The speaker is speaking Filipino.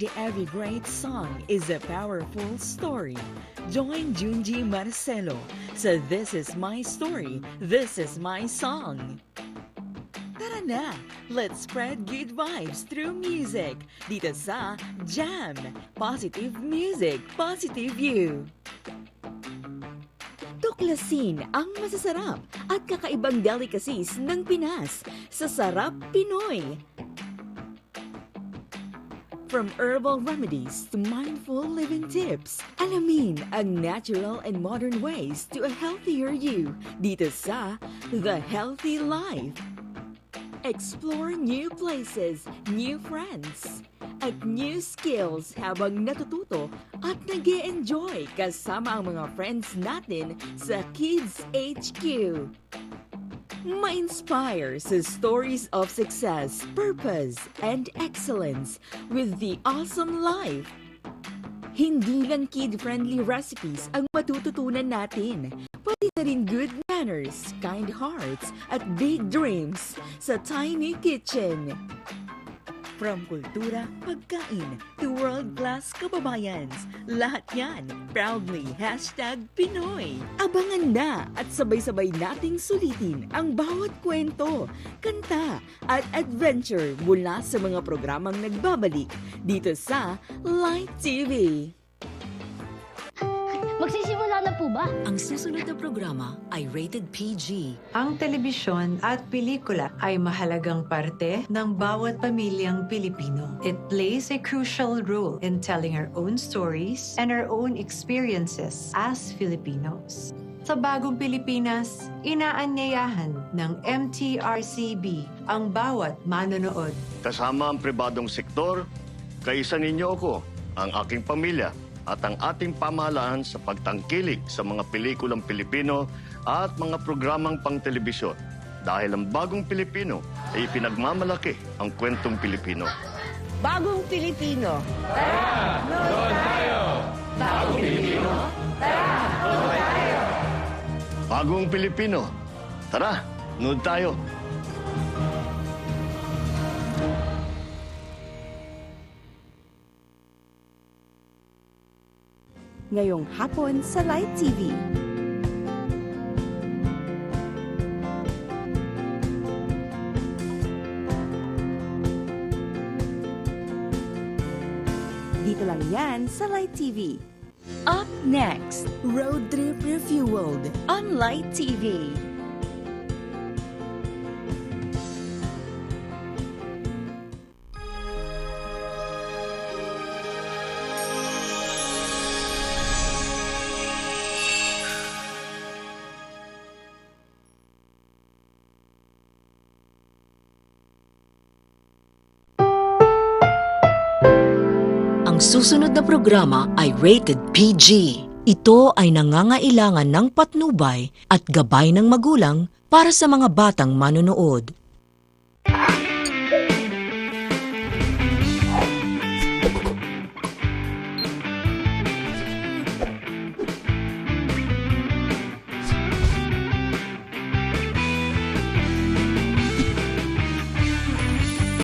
Behind every great song is a powerful story. Join Junji Marcelo sa This Is My Story, This Is My Song. Tara na, let's spread good vibes through music dito sa Jam! Positive music, positive you! Tuklasin ang masasarap at kakaibang delicacies ng Pinas sa Sarap Pinoy. From herbal remedies to mindful living tips, alamin ang natural and modern ways to a healthier you dito sa The Healthy Life. Explore new places, new friends, at new skills habang natututo at nag-e-enjoy kasama ang mga friends natin sa Kids HQ. Ma-inspire sa stories of success, purpose, and excellence with the awesome life. Hindi lang kid-friendly recipes ang matututunan natin. Pati na rin good manners, kind hearts, at big dreams sa Tiny Kitchen. From kultura, pagkain, to world-class kababayans, lahat yan proudly #Pinoy. Abangan na at sabay-sabay nating sulitin ang bawat kwento, kanta at adventure mula sa mga programang nagbabalik dito sa Light TV. Magsisimula na po ba? Ang susunod na programa ay rated PG. Ang telebisyon at pelikula ay mahalagang parte ng bawat pamilyang Pilipino. It plays a crucial role in telling our own stories and our own experiences as Filipinos. Sa Bagong Pilipinas, inaanyayahan ng MTRCB ang bawat manonood. Kasama ang pribadong sektor, kaisa ninyo ako, ang aking pamilya, at ang ating pamahalaan sa pagtangkilik sa mga pelikulang Pilipino at mga programang pang-telebisyon. Dahil ang Bagong Pilipino ay pinagmamalaki ang kwentong Pilipino. Bagong Pilipino. Tara! Doon tayo! Bagong Pilipino. Tara! Doon tayo! Bagong Pilipino. Tara, nood tayo! Ngayong hapon sa Light TV. Dito lang yan sa Light TV. Up next, Road Trip Refueled on Light TV. Ang susunod na programa ay rated PG. Ito ay nangangailangan ng patnubay at gabay ng magulang para sa mga batang manonood.